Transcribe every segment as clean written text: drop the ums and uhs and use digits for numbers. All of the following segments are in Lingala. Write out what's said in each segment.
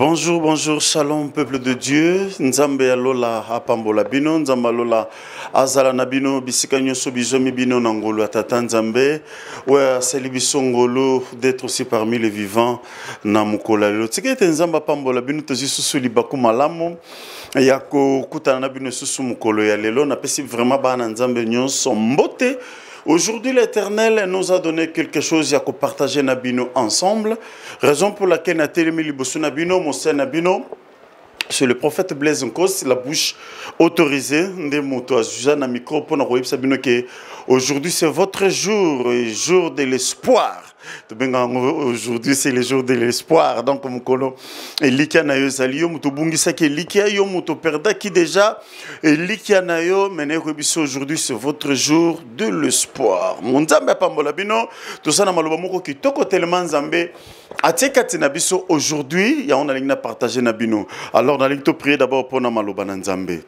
Bonjour, bonjour, shalom, peuple de Dieu. Nzambe alola apambola bino, nzambe alola azala na bino, bisika nyoso bizomi bino nangolo atata nzambe. Ouais, c'est libisongolo d'être aussi parmi les vivants na mukola lelo. Tikete nzamba apambola bino tozi susu libaku malamu. Yako kutana na bino susu mukolo ya lelo. Na pesi vraiment bana nzambe nyonso mbote. Aujourd'hui, l'Éternel nous a donné quelque chose à partager Nabino ensemble. Raison pour laquelle Nathalie Libosu Nabino, Moussa Nabino, c'est le prophète Blaise Nkos, la bouche autorisée de Mouto Azuzana micro pour nous Sabino que aujourd'hui c'est votre jour, jour de l'espoir. Aujourd'hui c'est le jour de l'espoir. Donc Mukolo Elikia na yo zalio muto bungisa ke Elikia yo muto perda qui déjà Elikia na yo mene rebiso aujourd'hui c'est votre jour de l'espoir. Monzambe pambola bino to sana maloba moko kitoko tellement nzambe atika tina biso aujourd'hui ya on a ligna partager na bino. Alors on a ligna prier d'abord pour na maloba na nzambe.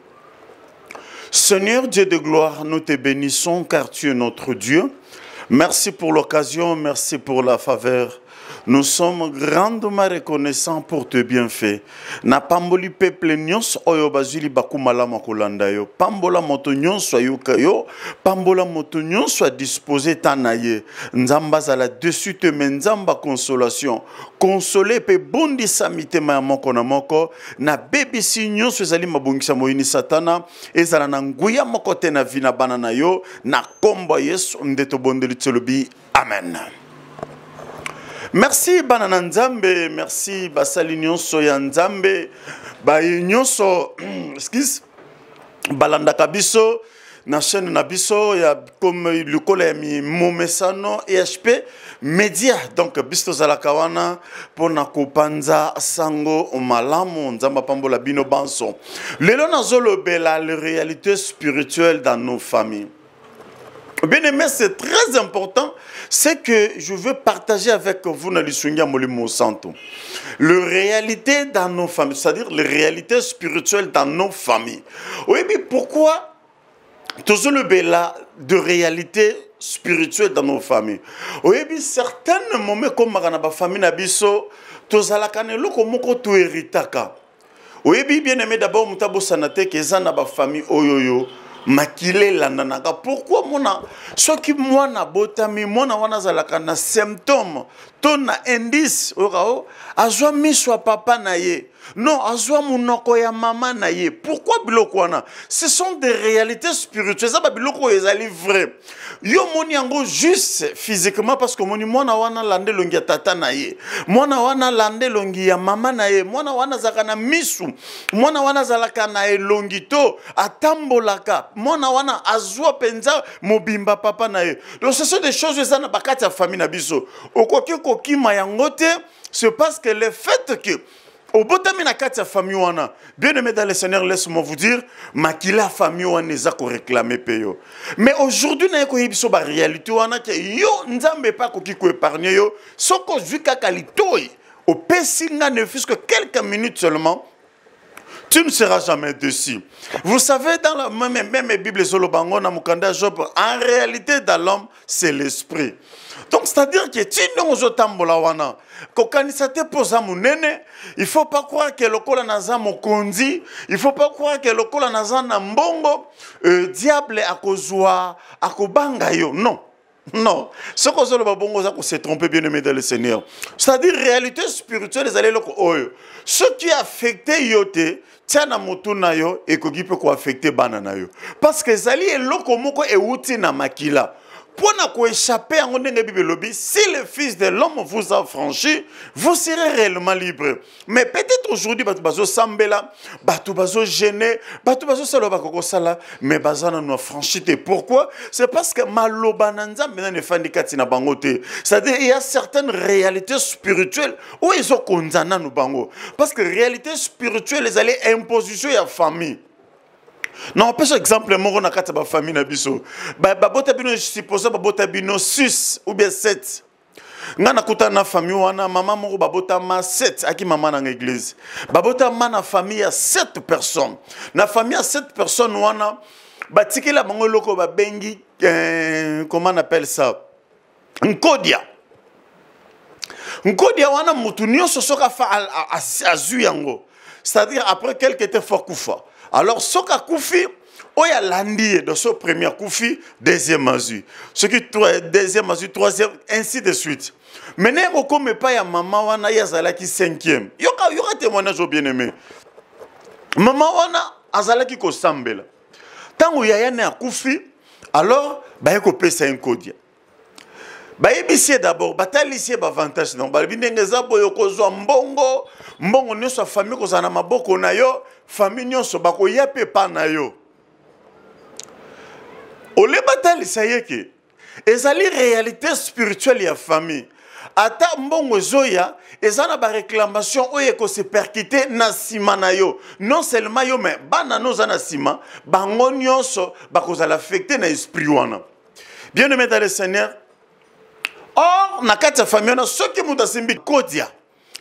Seigneur Dieu de gloire, nous te bénissons car tu es notre Dieu. Merci pour l'occasion, merci pour la faveur. Nous sommes grandement reconnaissants pour tes bienfaits. Na pamboli peuple nyons oyo bazili bakumala makolanda yo. Pambola moto nyons ayuka yo. Pambola moto nyons soit disposé tanaye. Nzamba zala dessus te menzamba consolation. Consoler pe bondi samite ma moko na moko. Na baby si nyons zali mabungisa moini satana. Ezala na nguya moko te na vina banana yo. Na komba yesu ndeto bondeli tselobi. Amen. Merci banana nzambe, merci basali nyonso ya nzambe, ba nyonso excuse balanda kabiso na chaîne na biso ya comme lukole ya mi momesano EHP Media. Donc bisto zalakawana pona kopanza sango malamu nzamba pambola bino banso. Lelo nazolobela la réalité spirituelle dans nos familles. Bien aimé, c'est très important, c'est que je veux partager avec vous dans l'Issungia Molimo Santo. La réalité dans nos familles, c'est-à-dire les réalités spirituelles dans nos familles. Oui, mais pourquoi toujours le béla de réalité spirituelle dans nos familles? Oui, mais certains moments comme ma famille Nabiso, tous à la canelo comme tu héritaka. Oui, bien aimé, d'abord, Moutabo Sanate, qui est dans ma famille Oyoyo. Makile landanaka. Pourquoi mona ce qui moi na botami mona wana zalaka na symptôme ton na indice orao azwa miswa papa na ye non azwa munoko ya mama na ye. Pourquoi biloko wana? Ce sont des réalités spirituelles. Ça ba biloko ezali vrai. Yo moni yango juste physiquement parce que moni mona wana lande longi ya tata na ye. Mona wana lande longi ya mama na ye. Mona wana zaka na misu. Mona wana zalaka na elongi to atambolaka. Mona wana azwa penza mobimba papa na ye. Donc ce sont des choses que ça na bakati ya famille na biso. Okoki kokima yango te, c'est parce que le fait que au botami na kati ya famille wana, bien aimé dans le Seigneur, laisse-moi vous dire, makila famille wana eza ko réclamer peyo. Mais aujourd'hui na ko yibiso ba réalité wana ke yo nzambe pa koki ko épargner yo, soko zuka kalitoi. Au pesinga ne fût que quelques minutes seulement. Tu ne seras jamais déçu. Vous savez, dans la même Bible, en réalité, dans l'homme, c'est l'esprit. Donc, c'est-à-dire que si nous avons il ne faut pas croire que le kola naza mokondi, il ne faut pas croire que le kola naza mbongo, diable a kozwa, a kobanga yo. Non. Non, ce qu'on s'est trompé bien aimé dans le Seigneur. C'est-à-dire réalité spirituelle, les allées ce qui a affecté yote, tiens na motuna yo et qui peut affecter banana yo. Parce que les alliés loko moko e uti na makila. Pour ne échapper à si le Fils de l'homme vous a franchi, vous serez réellement libre. Mais peut-être aujourd'hui, vous sambela, vous gêné, vous sala, mais vous avez franchi. Pourquoi? C'est parce que malobananza maintenant fandikati na bangote. C'est-à-dire il y a certaines réalités spirituelles où ils ont condamné nous bango. Parce que réalité spirituelle, les allées imposition à la famille. Non, par exemple, moi, on a quatre familles na biso. Babotabino, je suppose, babotabino 6 ou bien 7. Nga nakuta na famille wana maman moko babotama 7 aki maman na l'église. Babotama na famille à 7 personnes. Na famille à 7 personnes wana batikela bango loko babengi comment on appelle ça? Nkodia. Nkodia wana mutu nyonso soka fa azui yango. C'est-à-dire après quelques temps fort kufa. Alors soka kufi oya landi dans ce premier kufi, deuxième azui. Ce qui deuxième azui, troisième, ainsi de suite. Maintenant comme pas ya maman wana ya zalaki cinquième. Yoka témoignage au bien-aimé. Maman wana azalaki ko sambela. Tango yaya ne akufi, alors ba ko pesa nkodia. Bayebisie d'abord, batalisie bavantage non balbindengeza boyo kozwa mbongo, mbongo nyonso famille kozana maboko na yo, famille nyonso bakoya pe pa na yo. Ole batalisa yeke, ezali réalité spirituelle ya famille. Ata mbongo zoya, ezana ba réclamation oye ko se perkite na sima na yo. Non seulement yo mais bana no zana sima, bango nyonso bakozala affecté na esprit wana. Bien-aimé dans le Seigneur, or, na kati ya famille na soki muta simbi kodia.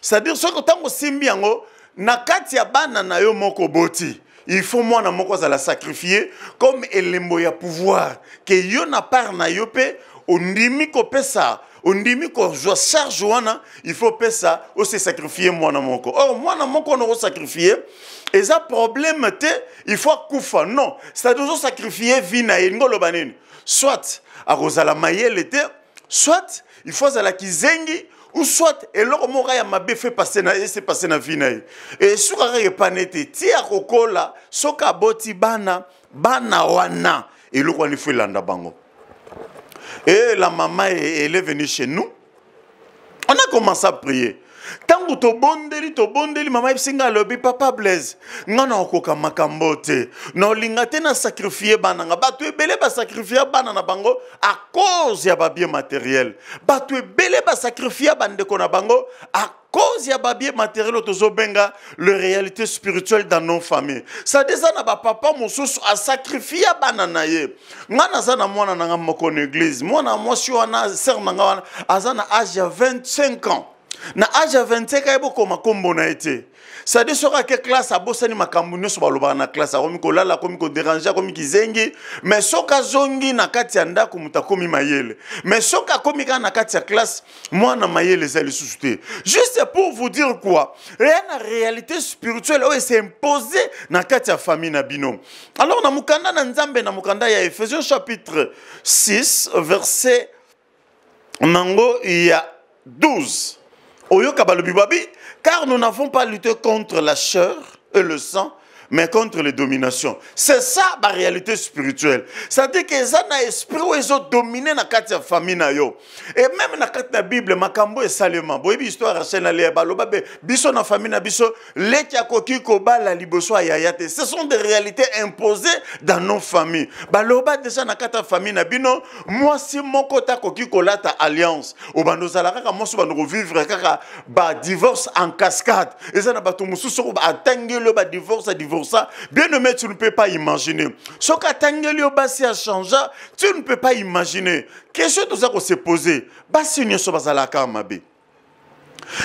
C'est-à-dire soki tango simbi yango na kati ya bana na yo moko boti. Il faut moi na moko za la sacrifier comme elembo ya pouvoir que yo na part na yo pe ondimi ko pesa, ondimi ko jo charge wana, il faut pesa o se sacrifier moi na moko. Or moi na moko no sacrifier et ça problème te il faut kufa non, c'est-à-dire sacrifier vie na ngolo banini. Soit a rozala mayele te soit il faut à la kizengi ou soit et l'or mora ya mabe fait passer na c'est passer na vie na et soka re panete ti akokola soka boti bana wana et le kwani fait landa bango et la maman elle est venue chez nous, on a commencé à prier. Tango to bondeli mama ibsinga lobi papa Blaise ngana okoka makambo te no linga te na sacrifier bana nga batu ebele ba sacrifier bana na bango à cause ya ba bien matériel batu ebele ba sacrifier bandeko na bango à cause ya ba bien matériel tozo benga le réalité spirituelle dans nos familles ça déjà na ba papa mosusu a sacrifier bana na ye ngana za na mwana na nga moko na église mwana mwasi wana sœur na nga wana azana âge ya 25 ans. Na âge à 25 ans, il kombo na été. Ça dit sera que classe a bossani makambu nyo so baloba na classe a komi ko lala komi ko déranger komi kizengi mais soka zongi na kati ya ndako mutakomi mayele mais soka komi ka na kati ya classe moi na mayele za lisusuté juste pour vous dire quoi rien na réalité spirituelle o s'est imposé na kati ya famille na bino. Alors na mukanda na nzambe na mukanda ya Ephésiens chapitre 6 verset nango il y a 12. Car nous n'avons pas lutté contre la chair et le sang, mais contre les dominations. C'est ça la réalité spirituelle. Ça dit que ça na esprit où ils ont dominé na kati ya famille na yo. Et même na kati na Bible makambo esalema. Boyebi histoire Rachel na Léa baloba be biso na famille na biso leki akoki ko bala liboso ayayate. Ce sont des réalités imposées dans nos familles. Baloba déjà na kati ya famille na bino moi si moko ta koki ko lata alliance. O bando zalaka ka moso bando vivre kaka ba divorce en cascade. Et ça na bato mususu ba atangelo ba divorce ça, bien aimé, tu ne peux pas imaginer. Ce qu'Atangeli Obasi a changé, tu ne peux pas imaginer. Question de ça qu'on s'est posé. Basi union so bazalaka mabe.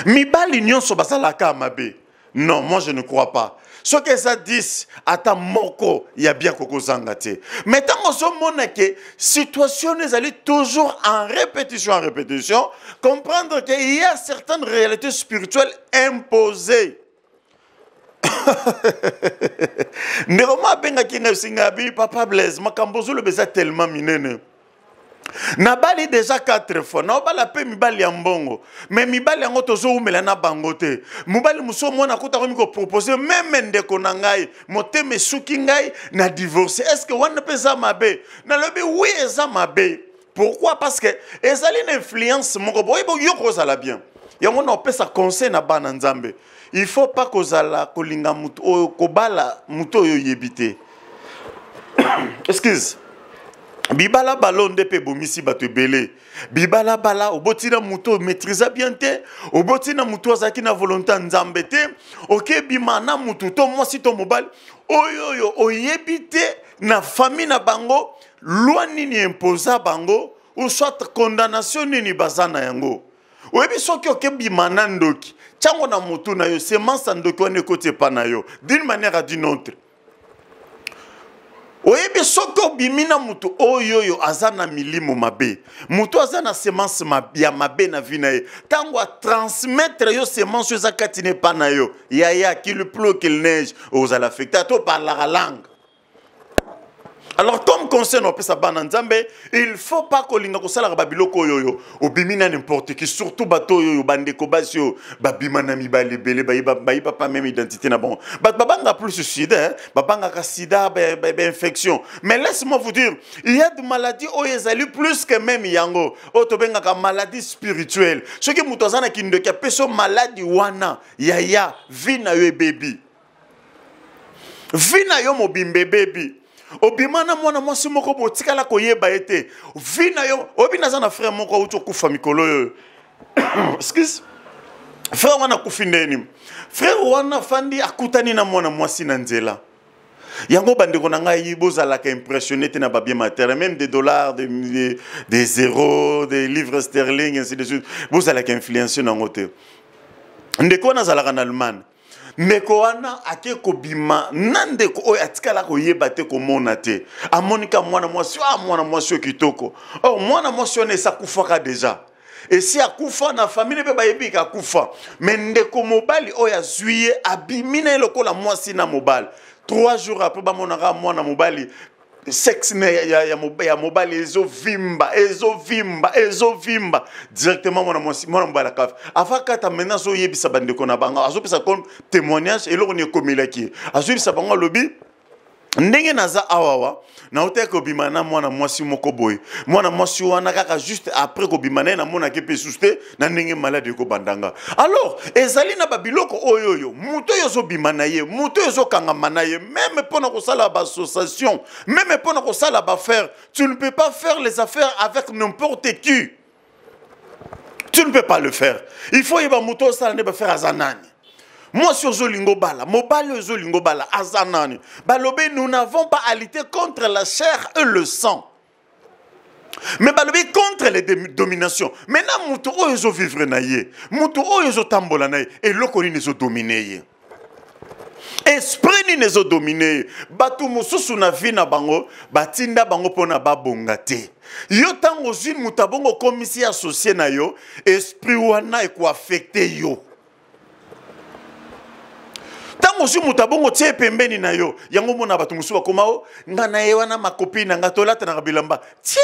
Mibal union so bazalaka mabe. Non, moi je ne crois pas. Ce que ça dit, ata moko ya bien koko zangate. Mais tant qu'on se montre que situation nous allait toujours en répétition, comprendre qu'il y a certaines réalités spirituelles imposées. Neroma benga kinga singabi papa Blaise makambozo le beza tellement minene. Nabali déjà 4 fois. Na bala pe mibali ya mbongo. Mais mibali yango tozo umela na bangote. Mubali muso mona kota ko miko proposer même ndeko na ngai, moteme suki ngai na divorcer. Est-ce que wana pesa mabe? Na lobi oui eza mabe. Pourquoi? Parce que ezali une influence moko boy bo yo ko sala bien. Yango na pesa conseil na bana nzambe. Il ne faut pas kozala kolinga muto kobala muto yo yebite. Excuse. Bibala balonde pe bomisi bato belé. Bibala bala obotina muto maîtrisa bien te, obotina muto azaki na volonté nzambe te, OK bimana muto to moi si to mobile. Oyoyo oyebite na famille na bango, loi nini imposa bango ou soit condamnation nini bazana yango. Oyebi soki okebi manandoki. Tchango na mutu na yo, c'est mansandoki wane kote pa na yo. D'une manière à d'une autre. Oyebi soko bimina mutu oyoyo azana milimo mabe. Mutu azana semence ya mabe na vie na ye. Tango a transmettre yo semence yo zakatine pa na yo. Ya qu'il pleut qu'il neige aux affecter to par la langue. Alors comme conseil on peut sa bananzambe, il faut pas ko linga ko sala babiloko yoyo obimina n'importe qui surtout bato yoyo bandeko basio babimana mibale bele ba pas même identité na bon. Babanga plus sida, babanga ka sida infection. Mais laisse-moi vous dire, il y a des maladies oyezali plus que même yango. Otobenga ka maladie spirituelle. Ce qui mutozana ki ndoka peso maladie wana ya vina yo baby. Vina yo mobimbe baby. Obimana mwana mwasi moko botikala koyeba ete vina yo obina za na frère moko uto kufa mikolo yo. Excuse. Frère wana kufindeni. Frère wana fandi akutani na mwana mwasi na nzela. Yango bandeko na ngai bozala ka impressionné te na babie mater même des dollars des euros des livres sterling ainsi de suite bozala ka influencer na ngote. Ndeko na zala en Allemagne. Ndeko wana ake ko bima nandeko oyo atikala ko yeba te ko mona te amonika mwana mwasi kitoko oh mwana mwasi ne sakufaka déjà et si akufa na famille pe bayebi ka kufa mais ndeko mobali oyo azuye abimina lokola mwasi na mobali 3 jours après ba monaka mwana mobali sexe ya mobali ezo vimba directement mwana mobali kaf afaka ta maintenant so yebisa bandeko na banga azopesa comme témoignage eloko ni komelaki azobisa bango lobi ndenge naza awawa na hotel ko bimana mwana mwasi moko boy mwana mwasi wana kaka juste après ko bimana na mona ke pesuste na ndenge malade ko bandanga alors ezali na babiloko oyoyo muto yozo bimana ye muto yozo kangama ye même pona ko sala ba association même pona ko sala ba faire tu ne peux pas faire les affaires avec n'importe qui tu ne peux pas le faire il faut yeba muto sala ne ba faire azanani. Moi, sur Zolingo Bala, Mobile Zolingo Bala, Azanani, Balobé, nous n'avons pas à lutter contre la chair et le sang. Mais Balobé contre les dominations. Maintenant, Moutou Oyo vivre naïe, Moutou Oyo tambola naïe, et l'okoni les dominé. Esprit ni les dominé. Batou Moussousou na vie na bango, Batinda bango pona babongate. Yo tango zine moutabongo komisi associé na yo, esprit wana e ko affecté yo. Tango si mutabongo tie pembeni na yo yango mona batu musuba komao ngana ye wana makopina ngatolata na bilamba tia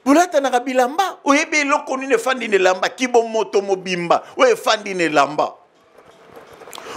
bulata na bilamba oyebe loko ni ne fandi ne lamba kibo moto mobimba oye fandi ne lamba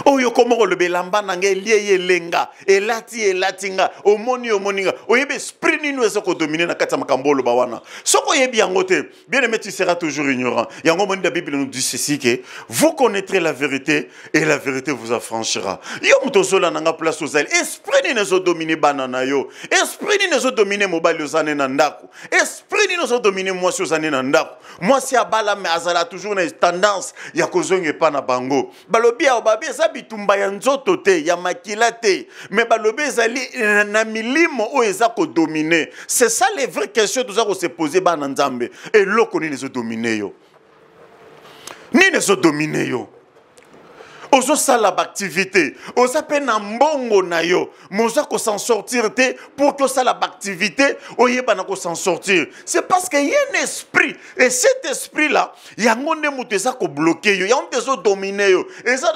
oyo komoko le belamba nange liye lenga elatinga omoninga oyebe esprit ni nous ko dominer na kata makambolo bawana soko yebi yango te bien aimé tu seras toujours ignorant yango moni da Bible nous dit ceci que vous connaîtrez la vérité et la vérité vous affranchira yo mutozola nanga place ozali esprit ni nous dominer banana yo esprit ni nous dominer mobile ozane na ndako esprit ni nous dominer moi si ozane na ndako moi si abala mais azala toujours na tendance ya kozonge pa na bango balobi obabi bitumba ya nzoto te ya makila te mais balobe ezali na milimo o eza ko dominer c'est ça les vraies questions tout ça ko se poser ba na nzambe et loko ni les dominer yo ni les dominer yo ozo sala activité oza pe na mbongo na yo moza ko s'en sortir te pour que ça la activité oyeba na ko s'en sortir c'est parce que y a un esprit et cet esprit là yango ne mutesa ko bloquer yo yango tezo dominer yo et ça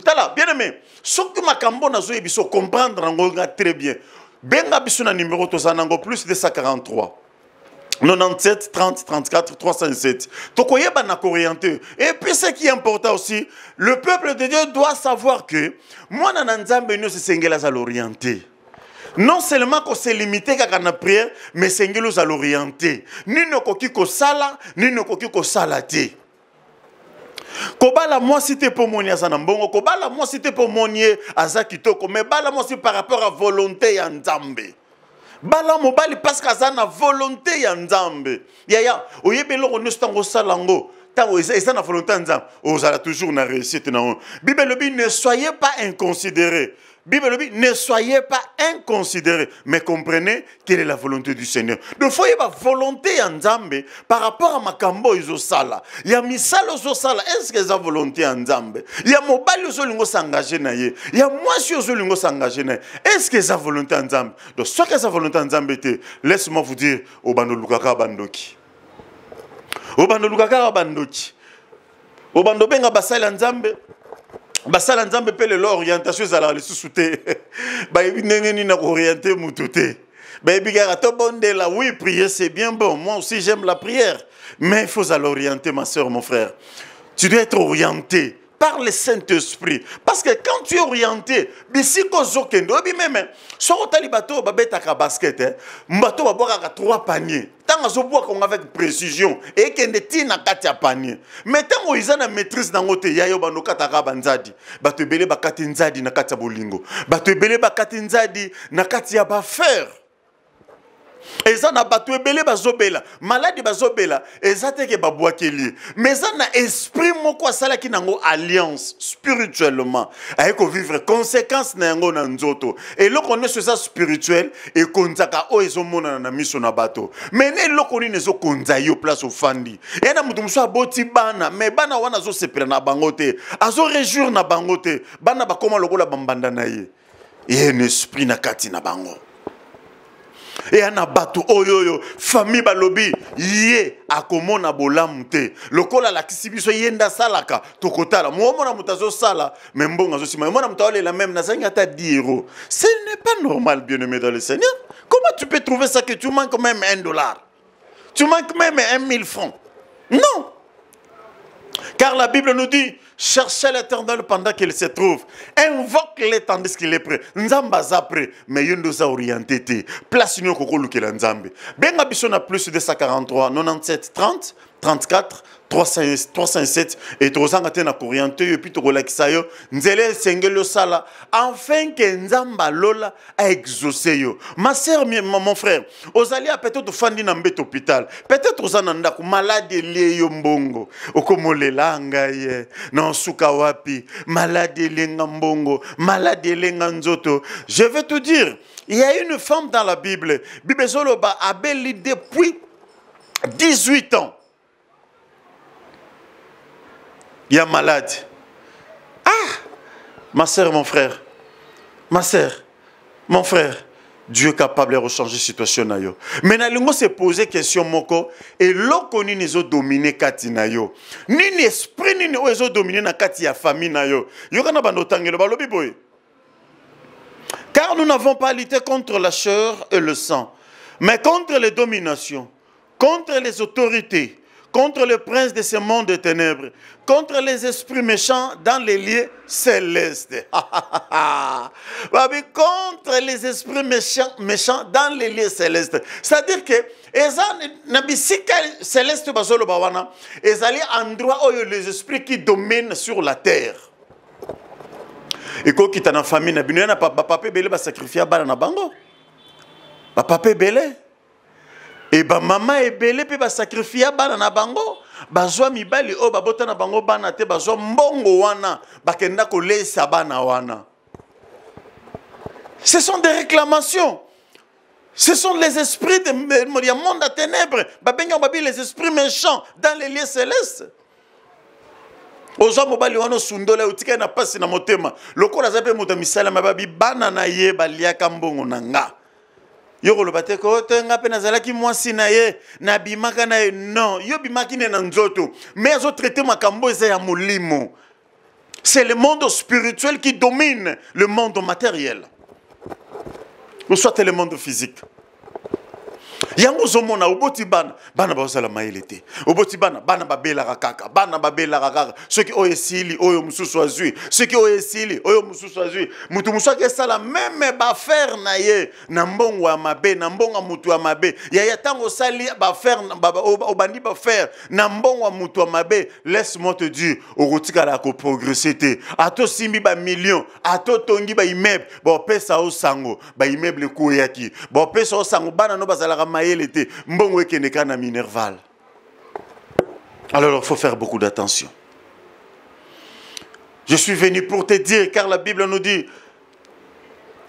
tala bien aimé soki makambo na zo yebiso comprendre ngo très bien benga biso na numéro tozanango plus de 143 97 30 34 307. Tokoyeba na orienté. Et puis ce qui est important aussi, le peuple de Dieu doit savoir que moi na nzambe no se sengela za l'orienter. Non seulement qu'on s'est limité à la prière, mais sengelo za l'orienter. Ni no koki ko sala, ni no koki ko salate. Kobala moi cité pour monier za mbongo, kobala moi cité pour monier aza kitoko, mais bala moi c'est par rapport à volonté ya nzambe. Bala mobali parce que ça na volonté ya nzambe ya oyebelo ko stango salango tango esa na volonté nzambe ozala toujours na réussite na Bible le ne soyez pas inconsidérés Bible dit, ne soyez pas inconsidérés, mais comprenez quelle est la volonté du Seigneur. Donc, il faut y avoir volonté en Nzambe par rapport à Makambo Izosala. Il y a Misalo Zosala, est-ce que c'est la volonté en Nzambe? Il y a Mobile Ozolingo s'engager naye. Il y a Mwasi Ozolingo s'engager naye. Est-ce que c'est la volonté en Nzambe? Donc, ce que c'est la volonté en Nzambe, laisse-moi vous dire, Obando Lukaka Bandoki. Obando Lukaka Bandoki. Obando Benga Basala Nzambe. Basala Nzambe pe le orientation ezala le sous-souté. Ba nengeni na orienter mututé. Ba bigara to bondela, oui, prier c'est bien bon. Moi aussi j'aime la prière, mais il faut l'orienter, ma soeur, mon frère. Tu dois être orienté par le Saint-Esprit. Parce que quand tu es orienté, bisiko zokendo, même, so tali bato ba betaka basket, bato ba boka 3 paniers. Tant zo boka avec précision et kende tina katia panier. Mais tant ils ont la maîtrise dans ngote yayo bano kataka banzadi. Bato belé ba katinzadi na katia bolingo. Bato belé ba katinzadi na katia ba faire. Eza na bato ebele bazobela maladi bazobela eza teke babwakeli mais eza na esprit moko asalaki nango alliance spirituellement ayeko vivre conséquence na yango na nzoto eloko nyonso eza spirituel ekonzaka oyo ezomonana na miso na bato mais ne eloko nini ezokonza yo place ofandi ye na moto mosusu aboti bana mais bana wana azosepela na bango te azoréjouir na bango te bana bakoma lokola bambanda na ye ye na esprit na kati na bango. Et ana batu oyoyo famille balobi ye akomona bolamu te lokola la kisibiso yenda salaka tokotala muomona mutazo sala membonga zo sima mona mutawale la même na zanga ta 10 euros. Ce n'est pas normal, bien-aimé dans le Seigneur. Comment tu peux trouver ça que tu manques même $1? Tu manques même 1000 francs? Non. Car la Bible nous dit, cherchez l'Éternel pendant qu'il se trouve. Invoque-le tandis qu'il est prêt. Nzamba za prêt. Mais il nous a orienté. Place nous koko lukela nzambe. Benga biso na plus 243, 97, 30, 34, 307 et 300 na orienté et puis to relaxa yo. Nzele sengelo sala afin que nzamba lola a exaucé yo. Ma sœur, mon frère, ozali a peut-être fandi na mbet hôpital. Peut-être ozananda ku malade lié yo mbongo. Okomolela ngaye na suka wapi malade lenga mbongo, malade lenga nzoto. Je vais te dire, il y a une femme dans la Bible, Bible Zoloba abeli depuis 18 ans. Il y a malade. Ah, ma sœur, mon frère, ma sœur, mon frère, Dieu est capable de rechanger la situation. Mais nous se poser question moko et l'oko ni nezo dominer kati na yo. Ni esprit ni nezo dominer na kati ya famille na yo. Yo kana bando tangelo balobi boy. Car nous n'avons pas lutté contre la chair et le sang, mais contre les dominations, contre les autorités, contre le prince de ce monde de ténèbres, contre les esprits méchants dans les lieux célestes. Contre les esprits méchants dans les lieux célestes. C'est-à-dire que les célestes sont les esprits qui dominent sur la terre. Et quand tu es dans la famille, papa belé sacrifier na bango. Papa belé. Et ba maman ebele pe ba sacrifier bana na bango bazwa mibali o babota na bango bana te bazwa mbongo wana bakenda ko lesa bana wana. Ce sont des réclamations. Ce sont les esprits de monde à ténèbres, babenga babi les esprits méchants dans les lieux célestes. Ozo mobali wana sundola utika na pasi na motema lokola zape moto misala mababi bana na ye baliaka mbongo nanga. Yoko lo bate ko tenga pe nazalaki mwasi na ye na bimaka na ye non yo bimaki ne na nzoto mais azo traiter makambo eza ya molimo. C'est le monde spirituel qui domine le monde matériel ou soit le monde physique. Yango zomona oboti bana bazala maelete oboti bana babela kaka ceux qui oyesili oyo mususu azui ceux qui oyesili oyo mususu azui mutu musaka sala même ba faire na ye na mbongo ya mabe na mbongo mutu ya mabe ya tango sali ba faire obandi ba faire na mbongo mutu ya mabe. Laisse-moi te dire okotika la ko progresser te ato simbi ba millions ato tongi ba immeuble bo pesa o sango ba immeuble ko yaki bo pesa o sango bana no bazala était mbongo ekeneka na minerval. Alors il faut faire beaucoup d'attention. Je suis venu pour te dire, car la Bible nous dit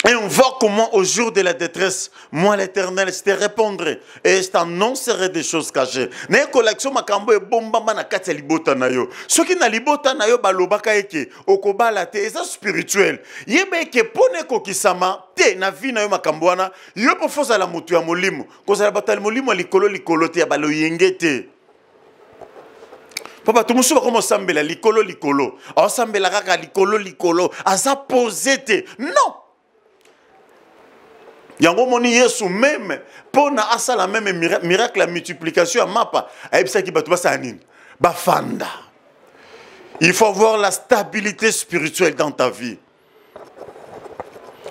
Et on voit comment au jour de la détresse, moi l'Éternel, je te répondrai et je t'annoncerai des choses cachées. N'est collection makambo e bomba na kati libota na yo. Ce qui na libota na yo balobaka eke okobala te eza spirituel. Yebe ke pone ko kisama te na vie na yo makambo wana yo po foza la mutu ya molimo. Kozala batal molimo likolo te ya balo yengete. Papa, tout le monde comment sambela likolo. O sambela kaka likolo. Asa posete. Non. Yango moni Yesu même pour na asa la même miracle la multiplication à mapa aibisa ki batu basa nini ba fanda. Il faut avoir la stabilité spirituelle dans ta vie.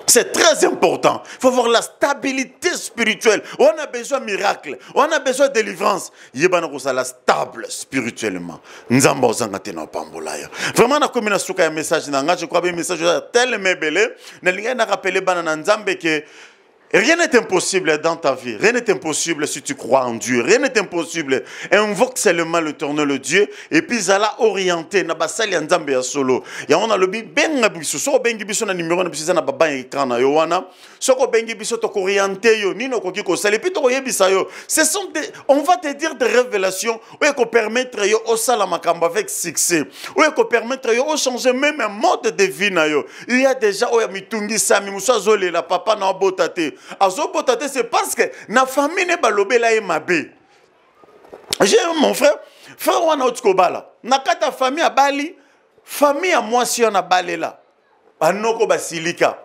C'est très important. Il faut avoir la stabilité spirituelle. On a besoin de miracle. On a besoin de délivrance. Yebana ko sala stable spirituellement. Nzamba ozanga te na pambola ya. Vraiment na komina suka ya message na nga, je crois bien message tellement belé. Na linga na rappeler bana na nzambe que rien n'est impossible dans ta vie. Rien n'est impossible si tu crois en Dieu. Rien n'est impossible. Invoque seulement l'Éternel, le Dieu. Et puis, ça l'a orienté. Na basali nzambe ya solo. Ya on a le bi benga biso. Soko bengi biso na numéro na biso na baba écran na yo wana. Soko bengi biso to orienté yo. Nino koki ko sali. Puis to yebisa yo. Ce sont des, on va te dire des révélations. Ou ko permettre yo au sala makamba avec succès. Ou ko permettre yo au changer même un mode de vie na yo. Il y a déjà o ya mitungi sami musa zole la papa na botate. Azobotate, c'est parce que na famille ne balobela e mabe. J'ai mon frère wana otskobala. Na kata famille a bali, famille a moi si on a balela. Banoko basilika.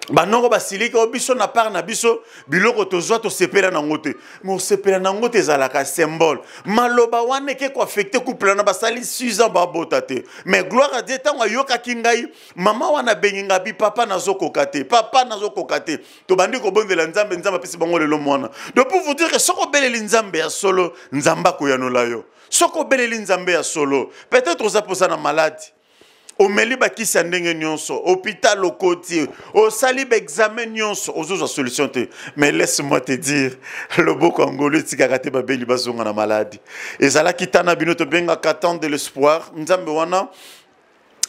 Banoko basilika obiso na part na biso biloko tozwa to sepela na ngote. Mo sepela na ngote ezalaka symbole. Maloba wana ke ko affecter couple na basali 6 ans ba botate. Mais gloire à Dieu tango yoka kingai mama wana benginga bi papa nazokoka te. Papa nazokoka te. To bandi ko bondela nzambe nzamba pesi bango lelo mwana. Donc pour vous dire que soko beleli nzambe ya solo nzamba ko yanola yo. Soko beleli nzambe ya solo. Peut-être oza posa na malade. Au meliba qui s'endenge nyonso, hôpital au côté, au salib examen nyonso, aux autres solutions. Mais laisse-moi te dire, le beau Congolais, tu as raté ma belle bazonga na maladie. Et ça là qui t'a n'abinote benga qu'attendre de l'espoir. Nzambe wana,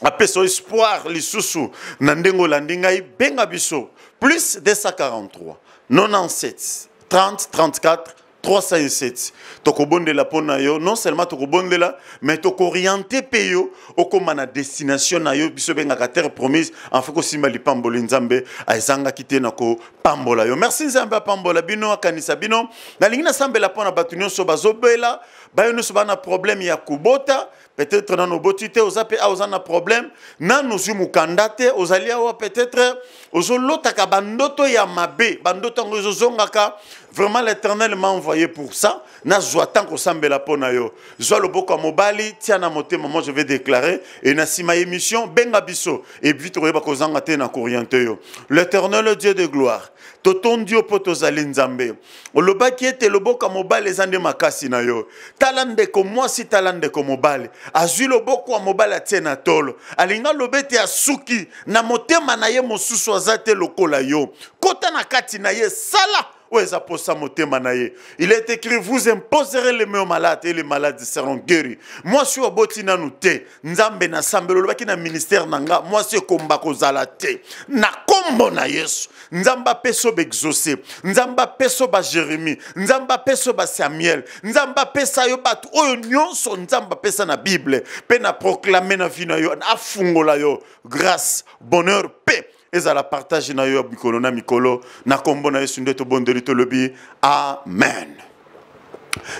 après son espoir, les sous nandengo landingai benga biso, plus 243, 97, 30, 34, 307. Tokobonde la pona yo, non seulement tokobonde la, mais tokorienter peyo okoma na destination na yo biso benga ka terre promise en fait ko simbali pambola nzambe aizanga kite na ko pambola yo. Merci nzambe pambola bino akanisa bino. Na lingina sambela pona batu nyonso bazobela, ba yo nyonso bana problème ya kubota. Peut-être dans nos botités, aux appels, aux en a problème. Nan nous sommes candidatés, aux alliés, peut-être, aux lotaka bandoto ya mabe, bandoto ngozongaka. Vraiment, l'Éternel m'a envoyé pour ça. Na zoatan ko sambela pona yo. Zo le boko mobali, tiens na moté, moi je vais déclarer. Et na si ma émission, benga biso. Et puis, tu ba kozanga te na koriente yo. L'Éternel, le Dieu de gloire. Toton Dieu potozali nzambe. Oloba qui était le boko mobali, zande makasi na yo. Talande ko moi si talande ko mobali. Azui le boko a mobali a tiena tolo. Alinga lobete a suki. Na motema na ye mosusu azate lokola yo. Kota na kati na ye sala. Il est écrit, vous imposerez les mains aux malades et les malades seront guéris. Moi, je suis au botina nouté. Nzambe na sambelo lobaki na ministère nanga. Moi, c'est komba kozala te. Na kombo na Yesu. Nzamba peso exaucé. Nzamba peso ba Jérémie. Nzamba peso ba Samuel. Nzamba pesa yo batu. Oyo nyonso nzamba pesa na Bible. Pe na proclamer na vie na yo. Afungola yo. Grâce, bonheur, paix. Et ça la partage na yo mikolo na mikolo na kombo na Yesu ndeto bondelito lobi. Amen.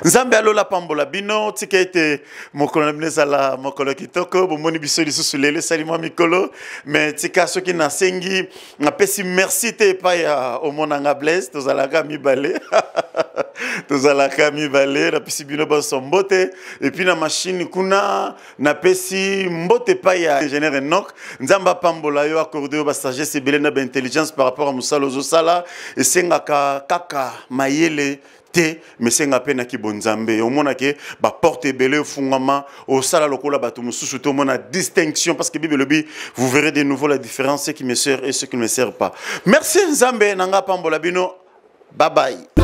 Nzambe alola pambola bino tikete mokolo na bino sala mokolo kitoko bomoni biso lisusu lele salima mikolo mais tika soki na sengi na pesi merci te pa ya omonanga bless tozalaka mibale tozalaka mibale na pesi bino ba sombote et puis na machine kuna na pesi mbote pa ya ingénieur Enoch nzamba pambola yo accordé ba sagesse belé na ba intelligence par rapport à musalo zo sala et sengaka kaka mayele mais c'est un peine qui bonzambe au monde que ba porte belé fungama au sala lokola batu mususu to mona distinction parce que Bible bi vous verrez de nouveau la différence ce qui me sert et ce qui ne me sert pas. Merci Nzambe nanga pambola bino. Bye bye.